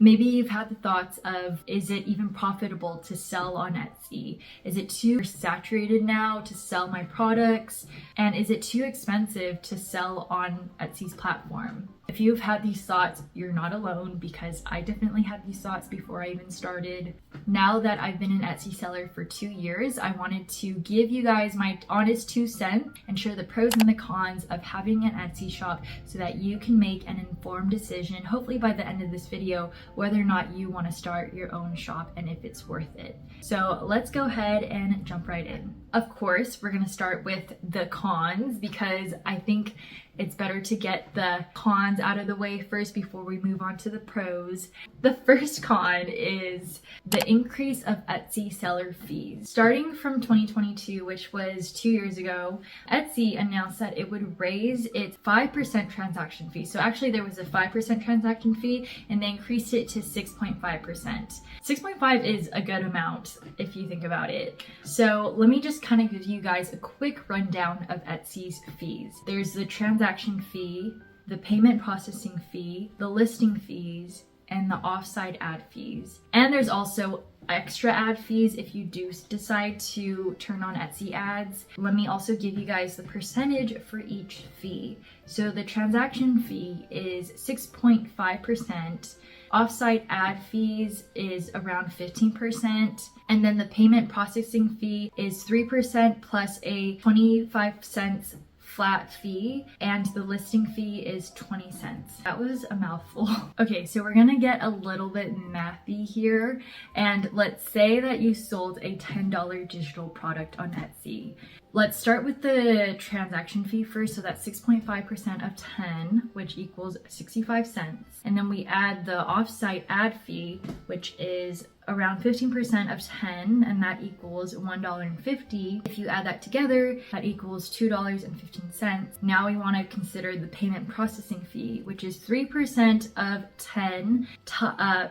Maybe you've had the thoughts of, is it even profitable to sell on Etsy? Is it too saturated now to sell my products? And is it too expensive to sell on Etsy's platform? If you've had these thoughts, you're not alone, because I definitely had these thoughts before I even started. Now that I've been an Etsy seller for 2 years, I wanted to give you guys my honest 2 cents and share the pros and the cons of having an Etsy shop so that you can make an informed decision, hopefully by the end of this video, whether or not you want to start your own shop and if it's worth it. So let's go ahead and jump right in. Of course, we're going to start with the cons because I think it's better to get the cons out of the way first before we move on to the pros. The first con is the increase of Etsy seller fees. Starting from 2022, which was 2 years ago, Etsy announced that it would raise its 5% transaction fee. So actually there was a 5% transaction fee and they increased it to 6.5%. 6.5 is a good amount if you think about it. So let me just kind of give you guys a quick rundown of Etsy's fees. There's the transaction fee, the payment processing fee, the listing fees, and the offsite ad fees. And there's also extra ad fees if you do decide to turn on Etsy ads. Let me also give you guys the percentage for each fee. So the transaction fee is 6.5%. Offsite ad fees is around 15%, and then the payment processing fee is 3% plus a 25 cents flat fee, and the listing fee is 20 cents. That was a mouthful. Okay, so we're gonna get a little bit mathy here, and let's say that you sold a $10 digital product on Etsy. Let's start with the transaction fee first. So that's 6.5% of 10, which equals 65 cents. And then we add the offsite ad fee, which is around 15% of 10, and that equals $1.50. If you add that together, that equals $2.15. Now we want to consider the payment processing fee, which is 3% of 10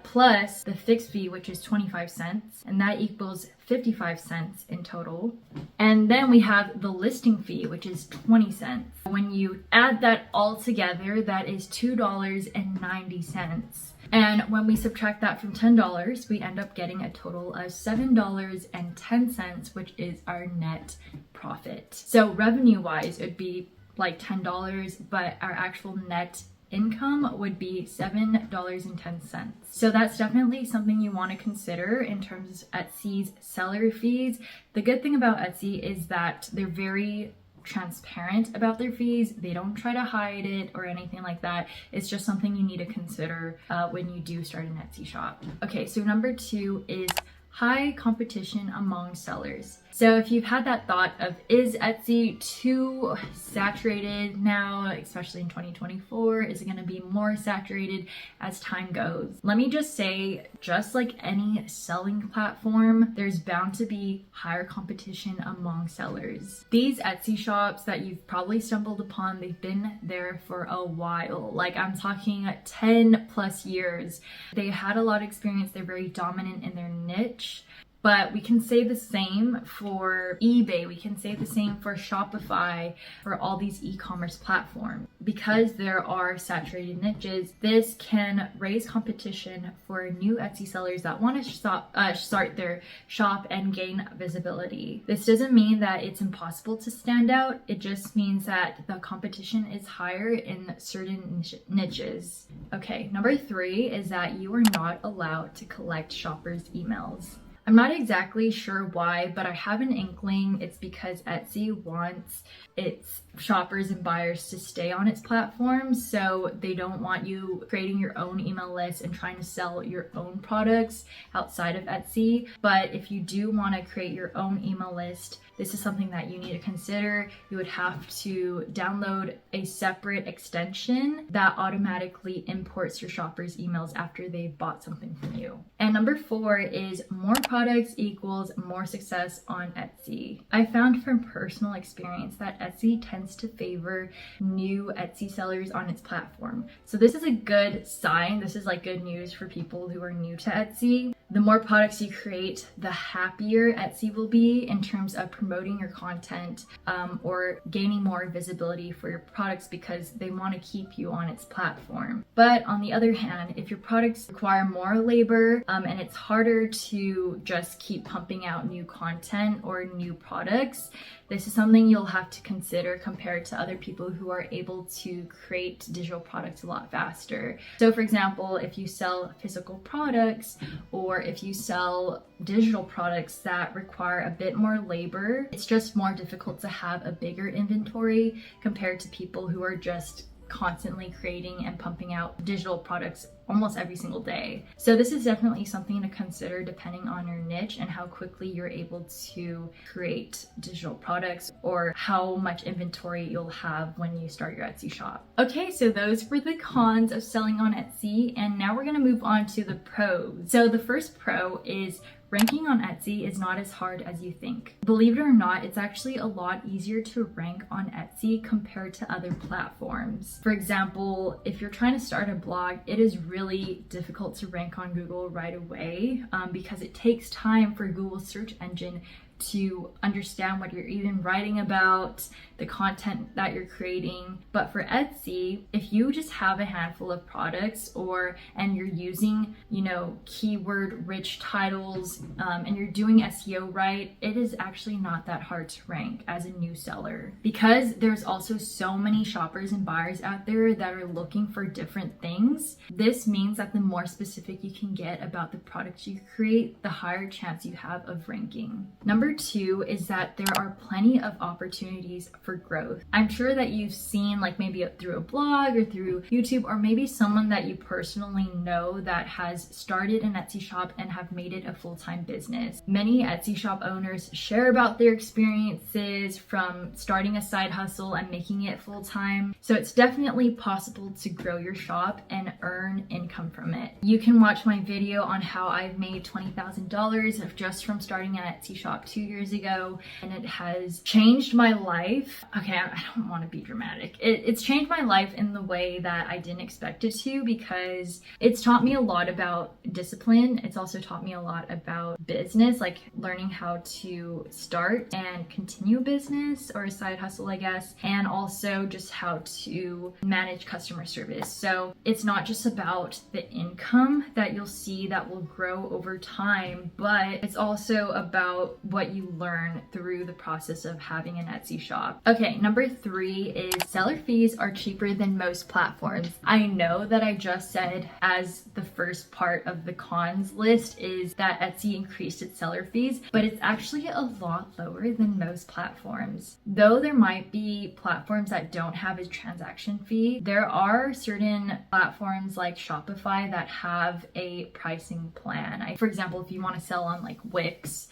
plus the fixed fee, which is 25 cents, and that equals 55 cents in total. And then we have the listing fee, which is 20 cents. When you add that all together, that is $2.90. And when we subtract that from $10, we end up getting a total of $7.10, which is our net profit. So revenue-wise, it'd be like $10, but our actual net income would be $7.10. So that's definitely something you want to consider in terms of Etsy's seller fees. The good thing about Etsy is that they're very transparent about their fees. They don't try to hide it or anything like that. It's just something you need to consider when you do start an Etsy shop. Okay, so number 2 is high competition among sellers. So if you've had that thought of, is Etsy too saturated now, especially in 2024? Is it going to be more saturated as time goes? Let me just say, just like any selling platform, there's bound to be higher competition among sellers. These Etsy shops that you've probably stumbled upon, they've been there for a while. Like I'm talking 10 plus years. They had a lot of experience. They're very dominant in their niche. But we can say the same for eBay, we can say the same for Shopify, for all these e-commerce platforms. Because there are saturated niches, this can raise competition for new Etsy sellers that want to start their shop and gain visibility. This doesn't mean that it's impossible to stand out, it just means that the competition is higher in certain niches. Okay, number 3 is that you are not allowed to collect shoppers' emails. I'm not exactly sure why, but I have an inkling it's because Etsy wants its shoppers and buyers to stay on its platform, so they don't want you creating your own email list and trying to sell your own products outside of Etsy. But if you do want to create your own email list, this is something that you need to consider. You would have to download a separate extension that automatically imports your shoppers' emails after they've bought something from you. And number 4 is more products equals more success on Etsy. I found from personal experience that Etsy tends to favor new Etsy sellers on its platform. So this is a good sign. This is like good news for people who are new to Etsy. The more products you create, the happier Etsy will be in terms of promoting your content or gaining more visibility for your products because they want to keep you on its platform. But on the other hand, if your products require more labor and it's harder to just keep pumping out new content or new products, this is something you'll have to consider compared to other people who are able to create digital products a lot faster. So for example, if you sell physical products or if you sell digital products that require a bit more labor, it's just more difficult to have a bigger inventory compared to people who are just constantly creating and pumping out digital products almost every single day. So this is definitely something to consider depending on your niche and how quickly you're able to create digital products or how much inventory you'll have when you start your Etsy shop. Okay, so those were the cons of selling on Etsy, and now we're gonna move on to the pros. So the first pro is ranking on Etsy is not as hard as you think. Believe it or not, it's actually a lot easier to rank on Etsy compared to other platforms. For example, if you're trying to start a blog, it is really difficult to rank on Google right away because it takes time for Google's search engine to understand what you're even writing about, the content that you're creating. But for Etsy, if you just have a handful of products and you're using, keyword rich titles and you're doing SEO right, it is actually not that hard to rank as a new seller because there's also so many shoppers and buyers out there that are looking for different things. This means that the more specific you can get about the products you create, the higher chance you have of ranking. Number two is that there are plenty of opportunities for growth. I'm sure that you've seen, like maybe through a blog or through YouTube, or maybe someone that you personally know that has started an Etsy shop and have made it a full-time business. Many Etsy shop owners share about their experiences from starting a side hustle and making it full-time. So it's definitely possible to grow your shop and earn income from it. You can watch my video on how I've made $20,000 just from starting an Etsy shop 2 years ago, and it has changed my life. Okay, I don't want to be dramatic. It's changed my life in the way that I didn't expect it to because it's taught me a lot about discipline. It's also taught me a lot about business, like learning how to start and continue a business or a side hustle, I guess, and also just how to manage customer service. So it's not just about the income that you'll see that will grow over time, but it's also about what you learn through the process of having an Etsy shop. Okay, number three is seller fees are cheaper than most platforms. I know that I just said as the first part of the cons list is that Etsy increased its seller fees, but it's actually a lot lower than most platforms. Though there might be platforms that don't have a transaction fee, there are certain platforms like Shopify that have a pricing plan. For example, if you want to sell on like Wix,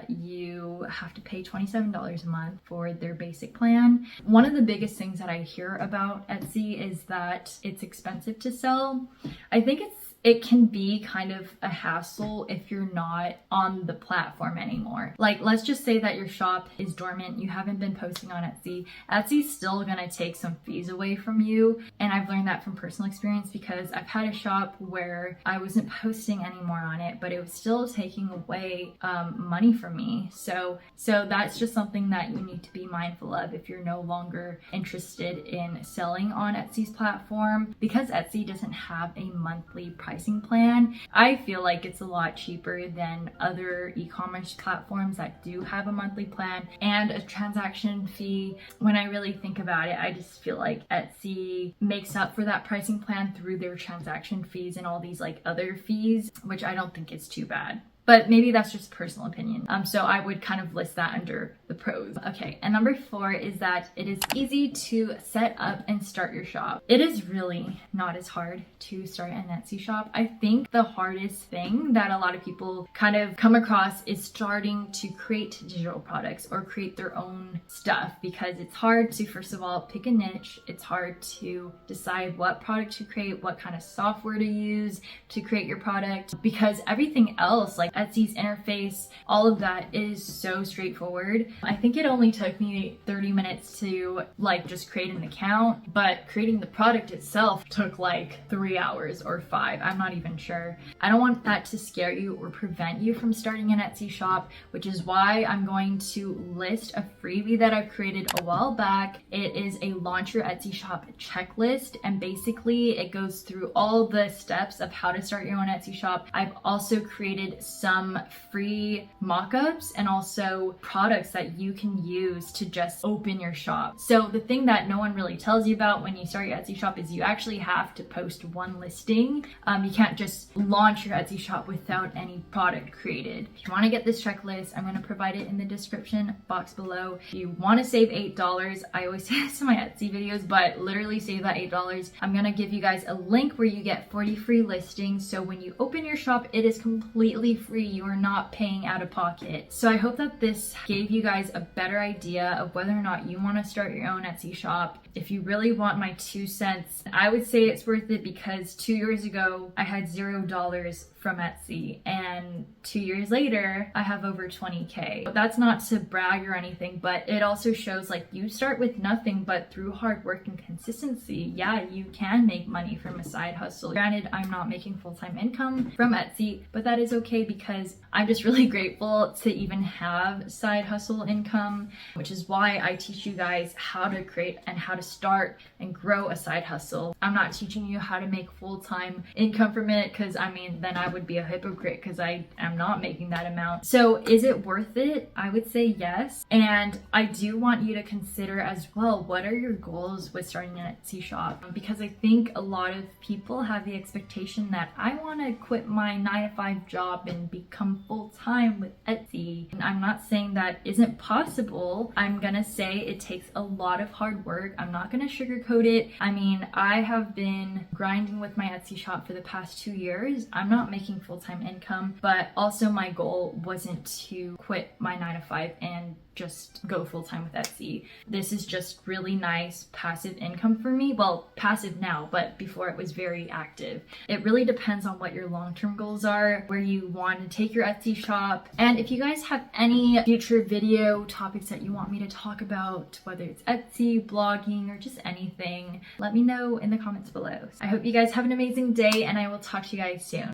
you have to pay $27 a month for their basic plan. One of the biggest things that I hear about Etsy is that it's expensive to sell. I think it can be kind of a hassle if you're not on the platform anymore. Like, let's just say that your shop is dormant, you haven't been posting on Etsy. Etsy's still gonna take some fees away from you. And I've learned that from personal experience because I've had a shop where I wasn't posting anymore on it, but it was still taking away money from me. So that's just something that you need to be mindful of if you're no longer interested in selling on Etsy's platform. Because Etsy doesn't have a monthly pricing plan, I feel like it's a lot cheaper than other e-commerce platforms that do have a monthly plan and a transaction fee. When I really think about it, I just feel like Etsy makes up for that pricing plan through their transaction fees and all these like other fees, which I don't think is too bad. But maybe that's just personal opinion. So I would kind of list that under the pros. Okay, and number 4 is that it is easy to set up and start your shop. It is really not as hard to start an Etsy shop. I think the hardest thing that a lot of people kind of come across is starting to create digital products or create their own stuff, because it's hard to, first of all, pick a niche. It's hard to decide what product to create, what kind of software to use to create your product, because everything else, like Etsy's interface, all of that is so straightforward. I think it only took me 30 minutes to like just create an account, but creating the product itself took like 3 hours or 5. I'm not even sure. I don't want that to scare you or prevent you from starting an Etsy shop, which is why I'm going to list a freebie that I've created a while back. It is a launch your Etsy shop checklist, and basically it goes through all the steps of how to start your own Etsy shop. I've also created some free mock-ups and also products that you can use to just open your shop. So the thing that no one really tells you about when you start your Etsy shop is you actually have to post one listing. You can't just launch your Etsy shop without any product created. If you want to get this checklist, I'm going to provide it in the description box below. If you want to save $8, I always say this in my Etsy videos, but literally save that $8. I'm going to give you guys a link where you get 40 free listings. So when you open your shop, it is completely free. You are not paying out of pocket. So I hope that this gave you guys a better idea of whether or not you want to start your own Etsy shop. If you really want my 2 cents, I would say it's worth it because 2 years ago, I had $0 from Etsy, and 2 years later I have over 20k. That's not to brag or anything, but it also shows like you start with nothing, but through hard work and consistency, yeah, you can make money from a side hustle. Granted, I'm not making full-time income from Etsy, but that is okay because I'm just really grateful to even have side hustle income, which is why I teach you guys how to create and how to start and grow a side hustle. I'm not teaching you how to make full-time income from it, because I mean then I would be a hypocrite because I am not making that amount. So is it worth it? I would say yes. And I do want you to consider as well, what are your goals with starting an Etsy shop? Because I think a lot of people have the expectation that I want to quit my 9-to-5 job and become full-time with Etsy. And I'm not saying that isn't possible. I'm gonna say it takes a lot of hard work. I'm not gonna sugarcoat it. I mean, I have been grinding with my Etsy shop for the past 2 years. I'm not making full-time income, but also my goal wasn't to quit my 9-to-5 and just go full-time with Etsy. This is just really nice passive income for me. Well, passive now, but before it was very active. It really depends on what your long-term goals are, where you want to take your Etsy shop. And if you guys have any future video topics that you want me to talk about, whether it's Etsy, blogging, or just anything, let me know in the comments below. I hope you guys have an amazing day, and I will talk to you guys soon.